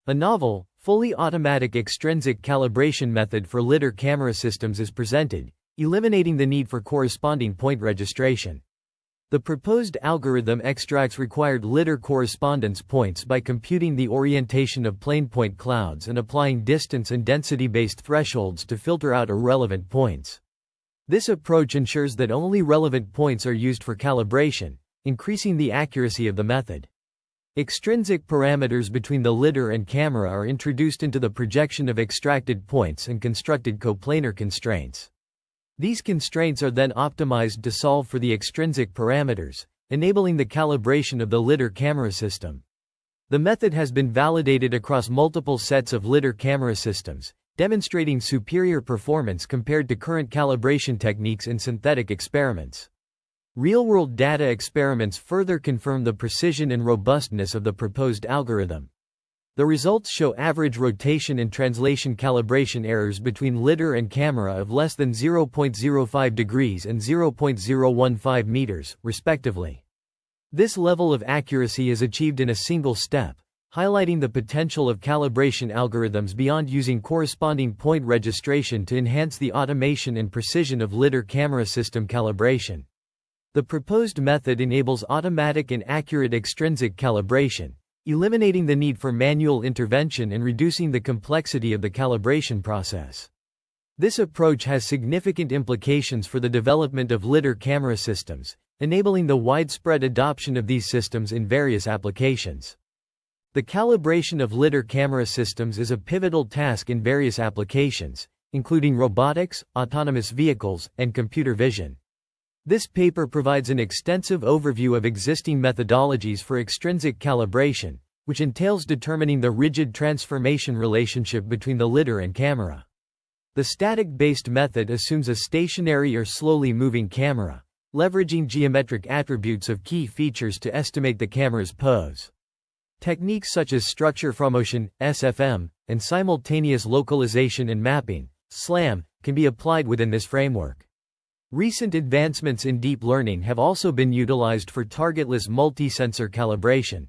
A novel, fully automatic extrinsic calibration method for LiDAR camera systems is presented, eliminating the need for corresponding point registration. The proposed algorithm extracts required LiDAR correspondence points by computing the orientation of plane point clouds and applying distance and density-based thresholds to filter out irrelevant points. This approach ensures that only relevant points are used for calibration, increasing the accuracy of the method. Extrinsic parameters between the LiDAR and camera are introduced into the projection of extracted points and constructed coplanar constraints. These constraints are then optimized to solve for the extrinsic parameters, enabling the calibration of the LiDAR camera system. The method has been validated across multiple sets of LiDAR camera systems, demonstrating superior performance compared to current calibration techniques in synthetic experiments. Real-world data experiments further confirm the precision and robustness of the proposed algorithm. The results show average rotation and translation calibration errors between LiDAR and camera of less than 0.05 degrees and 0.015 meters, respectively. This level of accuracy is achieved in a single step, highlighting the potential of calibration algorithms beyond using corresponding point registration to enhance the automation and precision of LiDAR camera system calibration. The proposed method enables automatic and accurate extrinsic calibration, eliminating the need for manual intervention and reducing the complexity of the calibration process. This approach has significant implications for the development of LiDAR camera systems, enabling the widespread adoption of these systems in various applications. The calibration of LiDAR camera systems is a pivotal task in various applications, including robotics, autonomous vehicles, and computer vision. This paper provides an extensive overview of existing methodologies for extrinsic calibration, which entails determining the rigid transformation relationship between the LiDAR and camera. The static-based method assumes a stationary or slowly moving camera, leveraging geometric attributes of key features to estimate the camera's pose. Techniques such as structure from motion, SFM, and simultaneous localization and mapping, SLAM, can be applied within this framework. Recent advancements in deep learning have also been utilized for targetless multi-sensor calibration.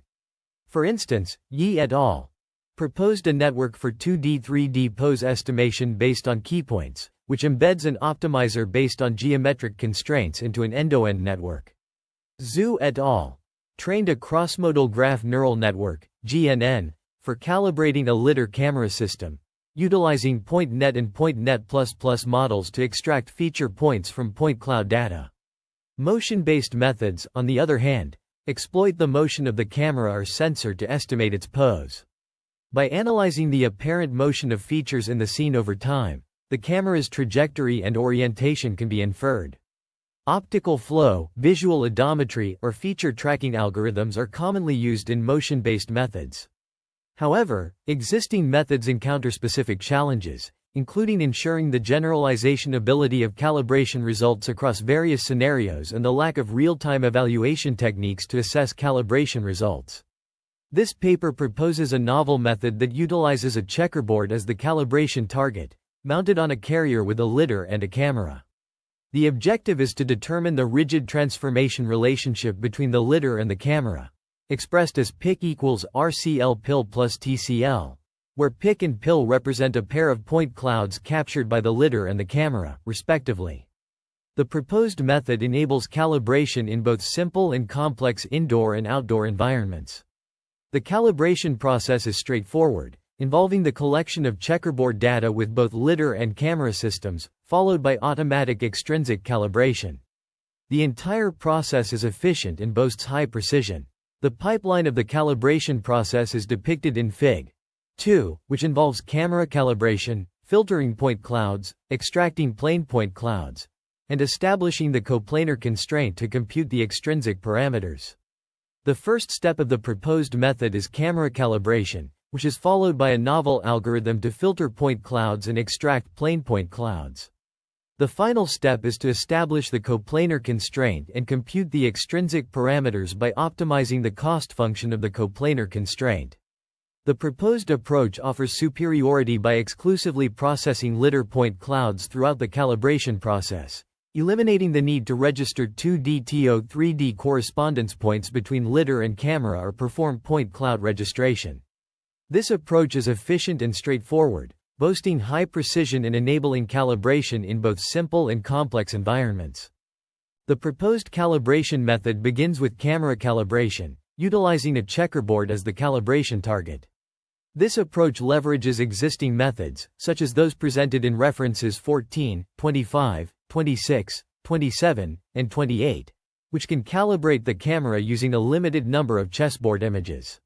For instance, Yi et al. Proposed a network for 2D/3D pose estimation based on keypoints, which embeds an optimizer based on geometric constraints into an end-to-end network. Zhu et al. Trained a cross-modal graph neural network, GNN, for calibrating a LiDAR camera system, utilizing PointNet and PointNet++ models to extract feature points from point cloud data. Motion-based methods, on the other hand, exploit the motion of the camera or sensor to estimate its pose. By analyzing the apparent motion of features in the scene over time, the camera's trajectory and orientation can be inferred. Optical flow, visual odometry, or feature tracking algorithms are commonly used in motion-based methods. However, existing methods encounter specific challenges, including ensuring the generalization ability of calibration results across various scenarios and the lack of real-time evaluation techniques to assess calibration results. This paper proposes a novel method that utilizes a checkerboard as the calibration target, mounted on a carrier with a LiDAR and a camera. The objective is to determine the rigid transformation relationship between the LiDAR and the camera, expressed as PIC equals RCL PIL plus TCL, where PIC and PIL represent a pair of point clouds captured by the LiDAR and the camera, respectively. The proposed method enables calibration in both simple and complex indoor and outdoor environments. The calibration process is straightforward, involving the collection of checkerboard data with both LiDAR and camera systems, followed by automatic extrinsic calibration. The entire process is efficient and boasts high precision. The pipeline of the calibration process is depicted in Fig. 2, which involves camera calibration, filtering point clouds, extracting plane point clouds, and establishing the coplanar constraint to compute the extrinsic parameters. The first step of the proposed method is camera calibration, which is followed by a novel algorithm to filter point clouds and extract plane point clouds. The final step is to establish the coplanar constraint and compute the extrinsic parameters by optimizing the cost function of the coplanar constraint. The proposed approach offers superiority by exclusively processing LiDAR point clouds throughout the calibration process, eliminating the need to register 2D/3D correspondence points between LiDAR and camera or perform point cloud registration. This approach is efficient and straightforward, boasting high precision and enabling calibration in both simple and complex environments. The proposed calibration method begins with camera calibration, utilizing a checkerboard as the calibration target. This approach leverages existing methods, such as those presented in references 14, 25, 26, 27, and 28, which can calibrate the camera using a limited number of chessboard images.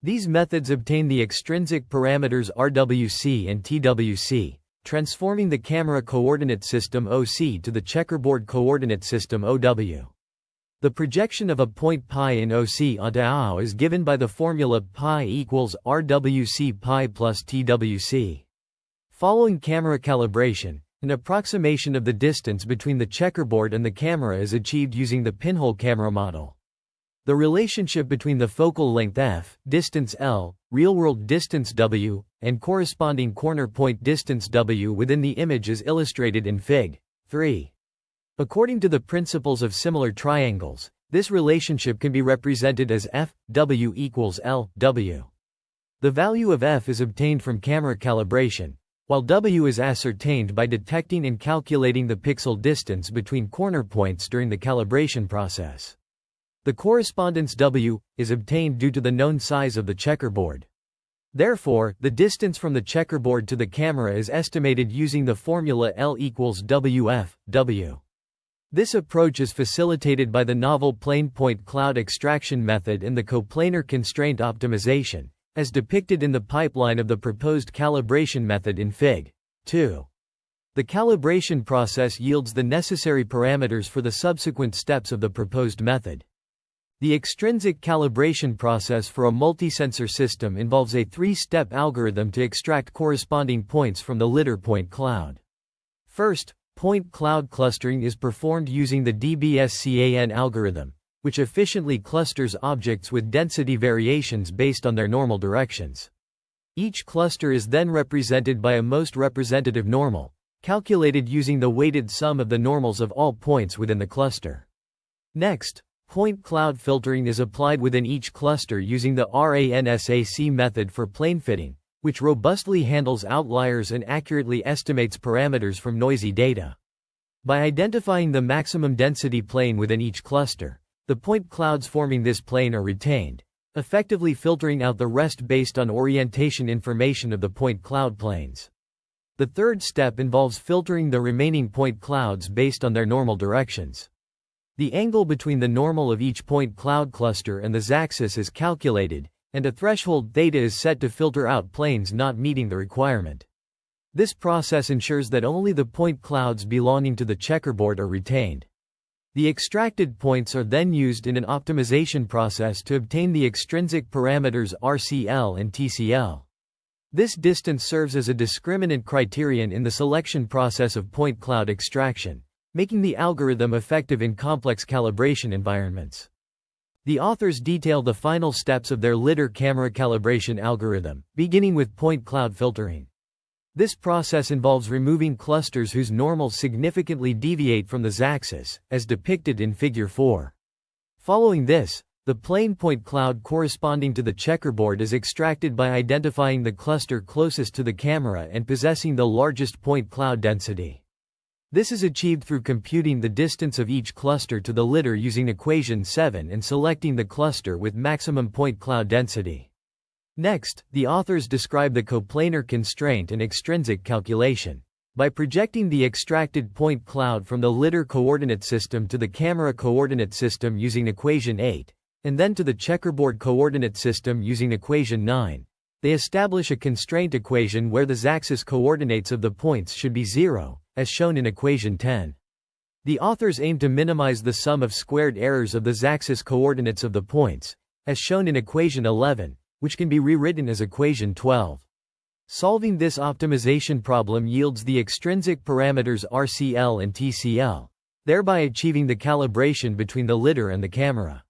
These methods obtain the extrinsic parameters RWC and TWC, transforming the camera coordinate system OC to the checkerboard coordinate system OW. The projection of a point pi in OC onto AO is given by the formula pi equals RWC pi plus TWC. Following camera calibration, an approximation of the distance between the checkerboard and the camera is achieved using the pinhole camera model. The relationship between the focal length f, distance L, real-world distance W, and corresponding corner point distance W within the image is illustrated in Fig. 3. According to the principles of similar triangles, this relationship can be represented as f, W equals L, W. The value of f is obtained from camera calibration, while W is ascertained by detecting and calculating the pixel distance between corner points during the calibration process. The correspondence W is obtained due to the known size of the checkerboard. Therefore, the distance from the checkerboard to the camera is estimated using the formula L equals WF, W. This approach is facilitated by the novel plane point cloud extraction method and the coplanar constraint optimization, as depicted in the pipeline of the proposed calibration method in Fig. 2. The calibration process yields the necessary parameters for the subsequent steps of the proposed method. The extrinsic calibration process for a multi-sensor system involves a three-step algorithm to extract corresponding points from the LiDAR point cloud. First, point cloud clustering is performed using the DBSCAN algorithm, which efficiently clusters objects with density variations based on their normal directions. Each cluster is then represented by a most representative normal, calculated using the weighted sum of the normals of all points within the cluster. Next, point cloud filtering is applied within each cluster using the RANSAC method for plane fitting, which robustly handles outliers and accurately estimates parameters from noisy data. By identifying the maximum density plane within each cluster, the point clouds forming this plane are retained, effectively filtering out the rest based on orientation information of the point cloud planes. The third step involves filtering the remaining point clouds based on their normal directions. The angle between the normal of each point cloud cluster and the z-axis is calculated, and a threshold theta is set to filter out planes not meeting the requirement. This process ensures that only the point clouds belonging to the checkerboard are retained. The extracted points are then used in an optimization process to obtain the extrinsic parameters RCL and TCL. This distance serves as a discriminant criterion in the selection process of point cloud extraction, making the algorithm effective in complex calibration environments. The authors detail the final steps of their LiDAR-Camera calibration algorithm, beginning with point cloud filtering. This process involves removing clusters whose normals significantly deviate from the z-axis, as depicted in Figure 4. Following this, the plane point cloud corresponding to the checkerboard is extracted by identifying the cluster closest to the camera and possessing the largest point cloud density. This is achieved through computing the distance of each cluster to the LiDAR using equation 7 and selecting the cluster with maximum point cloud density. Next, the authors describe the coplanar constraint and extrinsic calculation. By projecting the extracted point cloud from the LiDAR coordinate system to the camera coordinate system using equation 8, and then to the checkerboard coordinate system using equation 9, they establish a constraint equation where the z-axis coordinates of the points should be 0, as shown in equation 10. The authors aim to minimize the sum of squared errors of the z-axis coordinates of the points, as shown in equation 11, which can be rewritten as equation 12. Solving this optimization problem yields the extrinsic parameters RCL and TCL, thereby achieving the calibration between the LiDAR and the camera.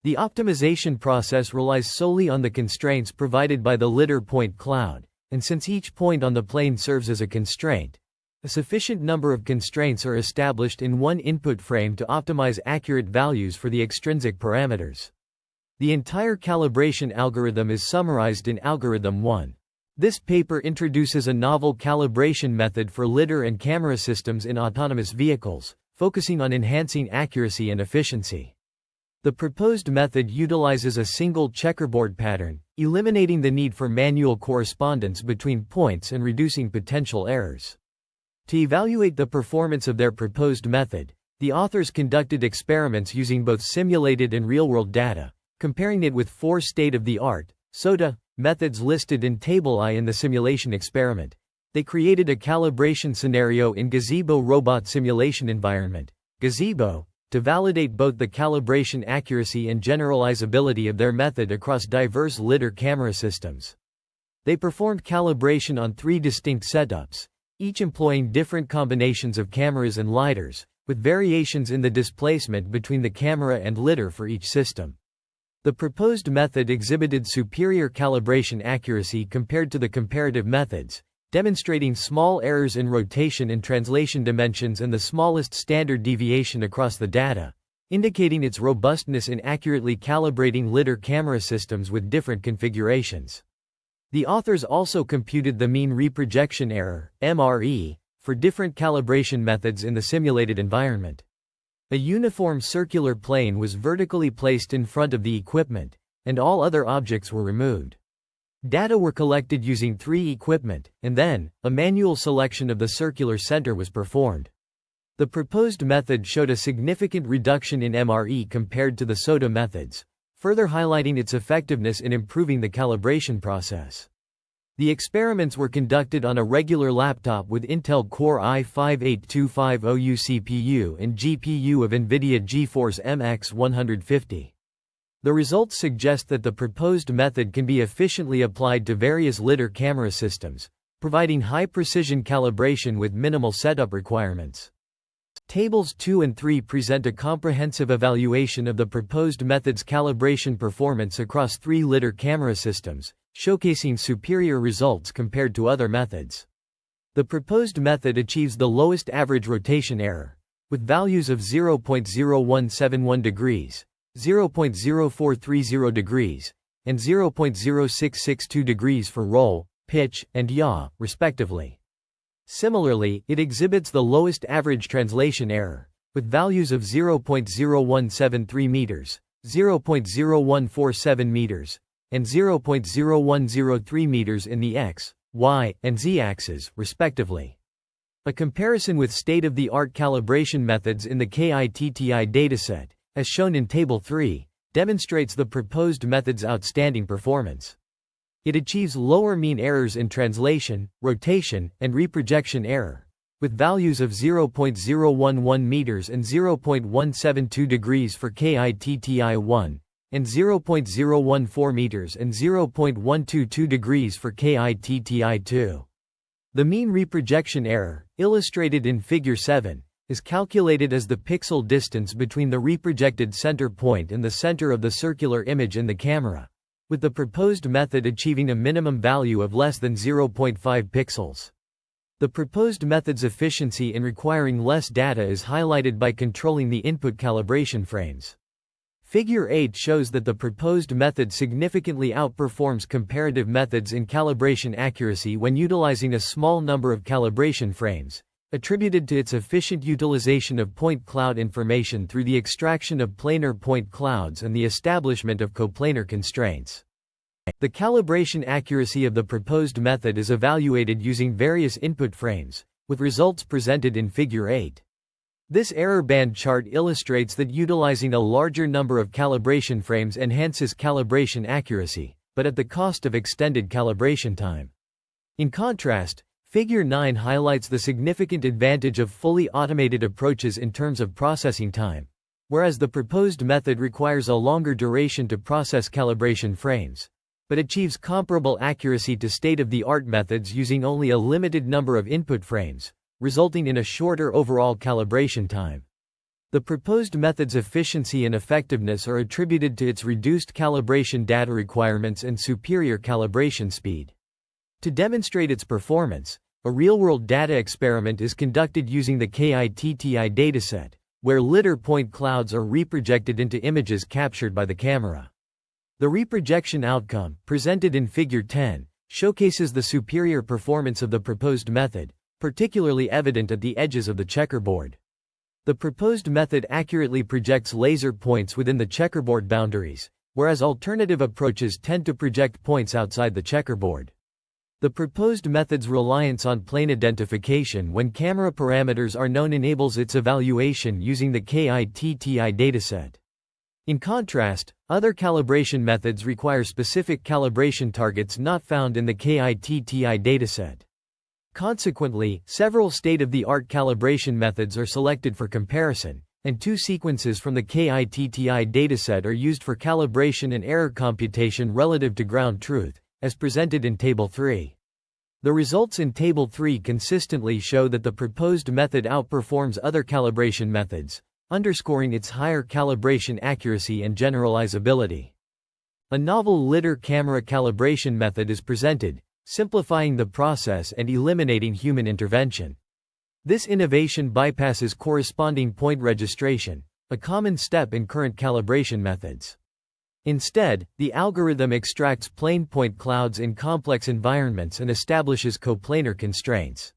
The optimization process relies solely on the constraints provided by the LiDAR point cloud, and since each point on the plane serves as a constraint, a sufficient number of constraints are established in one input frame to optimize accurate values for the extrinsic parameters. The entire calibration algorithm is summarized in Algorithm 1. This paper introduces a novel calibration method for lidar and camera systems in autonomous vehicles, focusing on enhancing accuracy and efficiency. The proposed method utilizes a single checkerboard pattern, eliminating the need for manual correspondence between points and reducing potential errors. To evaluate the performance of their proposed method, the authors conducted experiments using both simulated and real-world data, comparing it with 4 state-of-the-art, SOTA, methods listed in Table I in the simulation experiment. They created a calibration scenario in Gazebo robot simulation environment, Gazebo, to validate both the calibration accuracy and generalizability of their method across diverse lidar camera systems. They performed calibration on 3 distinct setups, each employing different combinations of cameras and LiDARs, with variations in the displacement between the camera and lidar for each system. The proposed method exhibited superior calibration accuracy compared to the comparative methods, demonstrating small errors in rotation and translation dimensions and the smallest standard deviation across the data, indicating its robustness in accurately calibrating lidar camera systems with different configurations. The authors also computed the mean reprojection error, MRE, for different calibration methods in the simulated environment. A uniform circular plane was vertically placed in front of the equipment, and all other objects were removed. Data were collected using 3 equipment, and then, a manual selection of the circular center was performed. The proposed method showed a significant reduction in MRE compared to the SOTA methods, further highlighting its effectiveness in improving the calibration process. The experiments were conducted on a regular laptop with Intel Core i5-8250U CPU and GPU of NVIDIA GeForce MX 150. The results suggest that the proposed method can be efficiently applied to various lidar camera systems, providing high-precision calibration with minimal setup requirements. Tables 2 and 3 present a comprehensive evaluation of the proposed method's calibration performance across 3 lidar camera systems, showcasing superior results compared to other methods. The proposed method achieves the lowest average rotation error, with values of 0.0171 degrees, 0.0430 degrees, and 0.0662 degrees for roll, pitch, and yaw, respectively. Similarly, it exhibits the lowest average translation error, with values of 0.0173 meters, 0.0147 meters, and 0.0103 meters in the X, Y, and Z axes, respectively. A comparison with state-of-the-art calibration methods in the KITTI dataset, as shown in Table 3, demonstrates the proposed method's outstanding performance. It achieves lower mean errors in translation, rotation, and reprojection error, with values of 0.011 meters and 0.172 degrees for KITTI-1, and 0.014 meters and 0.122 degrees for KITTI-2. The mean reprojection error, illustrated in Figure 7, is calculated as the pixel distance between the reprojected center point and the center of the circular image in the camera, with the proposed method achieving a minimum value of less than 0.5 pixels. The proposed method's efficiency in requiring less data is highlighted by controlling the input calibration frames. Figure 8 shows that the proposed method significantly outperforms comparative methods in calibration accuracy when utilizing a small number of calibration frames, attributed to its efficient utilization of point cloud information through the extraction of planar point clouds and the establishment of coplanar constraints. The calibration accuracy of the proposed method is evaluated using various input frames, with results presented in Figure 8. This error band chart illustrates that utilizing a larger number of calibration frames enhances calibration accuracy, but at the cost of extended calibration time. In contrast, Figure 9 highlights the significant advantage of fully automated approaches in terms of processing time, whereas the proposed method requires a longer duration to process calibration frames, but achieves comparable accuracy to state-of-the-art methods using only a limited number of input frames, resulting in a shorter overall calibration time. The proposed method's efficiency and effectiveness are attributed to its reduced calibration data requirements and superior calibration speed. To demonstrate its performance, a real-world data experiment is conducted using the KITTI dataset, where lidar point clouds are reprojected into images captured by the camera. The reprojection outcome, presented in Figure 10, showcases the superior performance of the proposed method, particularly evident at the edges of the checkerboard. The proposed method accurately projects laser points within the checkerboard boundaries, whereas alternative approaches tend to project points outside the checkerboard. The proposed method's reliance on plane identification when camera parameters are known enables its evaluation using the KITTI dataset. In contrast, other calibration methods require specific calibration targets not found in the KITTI dataset. Consequently, several state-of-the-art calibration methods are selected for comparison, and two sequences from the KITTI dataset are used for calibration and error computation relative to ground truth, as presented in Table 3. The results in Table 3 consistently show that the proposed method outperforms other calibration methods, underscoring its higher calibration accuracy and generalizability. A novel LiDAR-Camera calibration method is presented, simplifying the process and eliminating human intervention. This innovation bypasses corresponding point registration, a common step in current calibration methods. Instead, the algorithm extracts plane point clouds in complex environments and establishes co-planar constraints.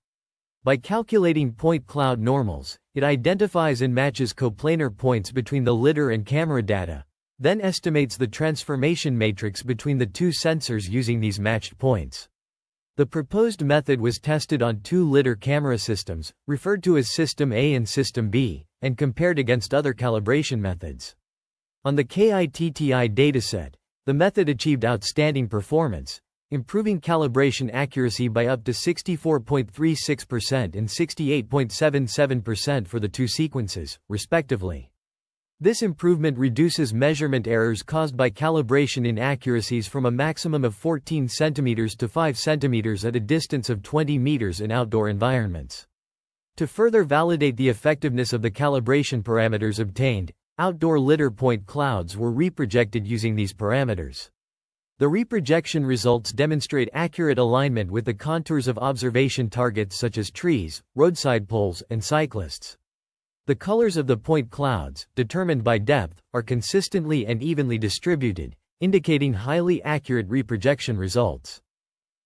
By calculating point cloud normals, it identifies and matches coplanar points between the LiDAR and camera data, then estimates the transformation matrix between the two sensors using these matched points. The proposed method was tested on two LiDAR camera systems, referred to as System A and System B, and compared against other calibration methods. On the KITTI dataset, the method achieved outstanding performance, improving calibration accuracy by up to 64.36% and 68.77% for the two sequences, respectively. This improvement reduces measurement errors caused by calibration inaccuracies from a maximum of 14 cm to 5 cm at a distance of 20 meters in outdoor environments. To further validate the effectiveness of the calibration parameters obtained, outdoor LiDAR point clouds were reprojected using these parameters. The reprojection results demonstrate accurate alignment with the contours of observation targets such as trees, roadside poles, and cyclists. The colors of the point clouds, determined by depth, are consistently and evenly distributed, indicating highly accurate reprojection results.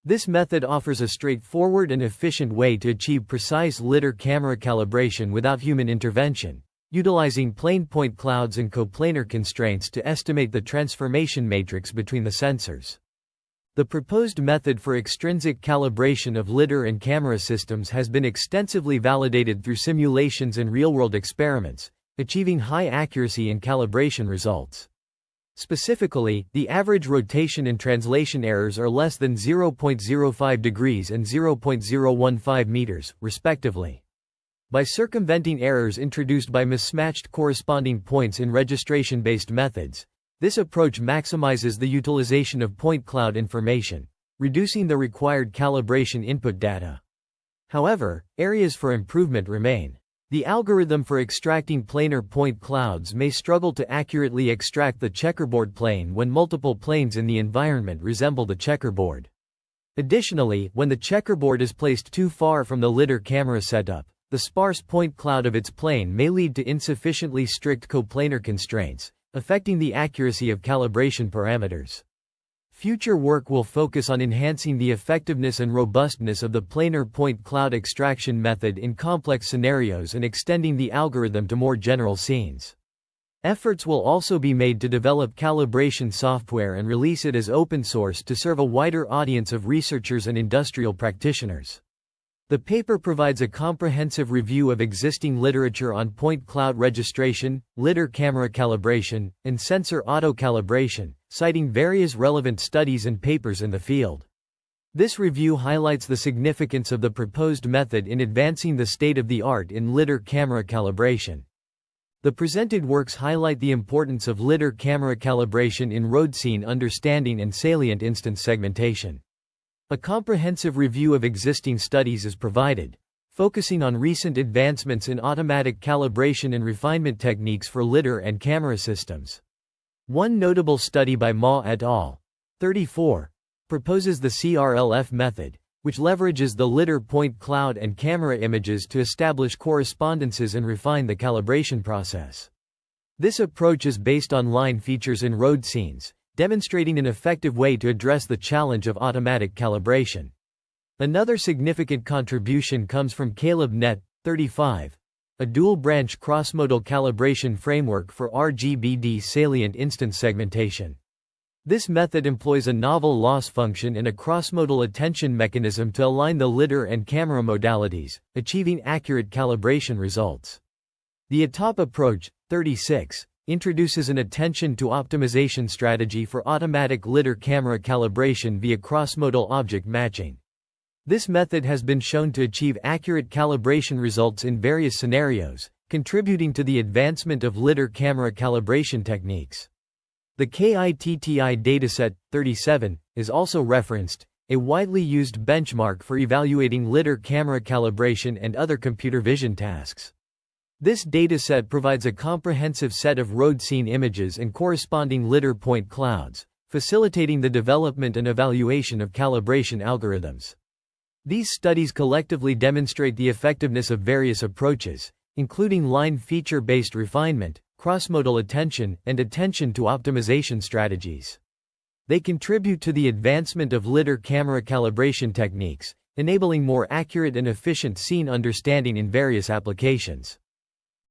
This method offers a straightforward and efficient way to achieve precise LiDAR camera calibration without human intervention, utilizing plane point clouds and coplanar constraints to estimate the transformation matrix between the sensors. The proposed method for extrinsic calibration of LiDAR and camera systems has been extensively validated through simulations and real-world experiments, achieving high accuracy in calibration results. Specifically, the average rotation and translation errors are less than 0.05 degrees and 0.015 meters, respectively. By circumventing errors introduced by mismatched corresponding points in registration-based methods, this approach maximizes the utilization of point cloud information, reducing the required calibration input data. However, areas for improvement remain. The algorithm for extracting planar point clouds may struggle to accurately extract the checkerboard plane when multiple planes in the environment resemble the checkerboard. Additionally, when the checkerboard is placed too far from the LiDAR camera setup, the sparse point cloud of its plane may lead to insufficiently strict coplanar constraints, affecting the accuracy of calibration parameters. Future work will focus on enhancing the effectiveness and robustness of the planar point cloud extraction method in complex scenarios and extending the algorithm to more general scenes. Efforts will also be made to develop calibration software and release it as open source to serve a wider audience of researchers and industrial practitioners. The paper provides a comprehensive review of existing literature on point cloud registration, LiDAR camera calibration, and sensor auto-calibration, citing various relevant studies and papers in the field. This review highlights the significance of the proposed method in advancing the state-of-the-art in LiDAR camera calibration. The presented works highlight the importance of LiDAR camera calibration in road scene understanding and salient instance segmentation. A comprehensive review of existing studies is provided, focusing on recent advancements in automatic calibration and refinement techniques for LiDAR and camera systems. One notable study by Ma et al. 34 proposes the CRLF method, which leverages the LiDAR point cloud and camera images to establish correspondences and refine the calibration process. This approach is based on line features in road scenes, demonstrating an effective way to address the challenge of automatic calibration. Another significant contribution comes from Calibrate, 35, a dual-branch cross-modal calibration framework for RGBD salient instance segmentation. This method employs a novel loss function and a cross-modal attention mechanism to align the lidar and camera modalities, achieving accurate calibration results. The ATOP approach, 36, introduces an attention to optimization strategy for automatic lidar camera calibration via cross-modal object matching. This method has been shown to achieve accurate calibration results in various scenarios, contributing to the advancement of lidar camera calibration techniques. The KITTI dataset, 37, is also referenced, a widely used benchmark for evaluating lidar camera calibration and other computer vision tasks. This dataset provides a comprehensive set of road scene images and corresponding lidar point clouds, facilitating the development and evaluation of calibration algorithms. These studies collectively demonstrate the effectiveness of various approaches, including line feature-based refinement, cross-modal attention, and attention to optimization strategies. They contribute to the advancement of lidar camera calibration techniques, enabling more accurate and efficient scene understanding in various applications.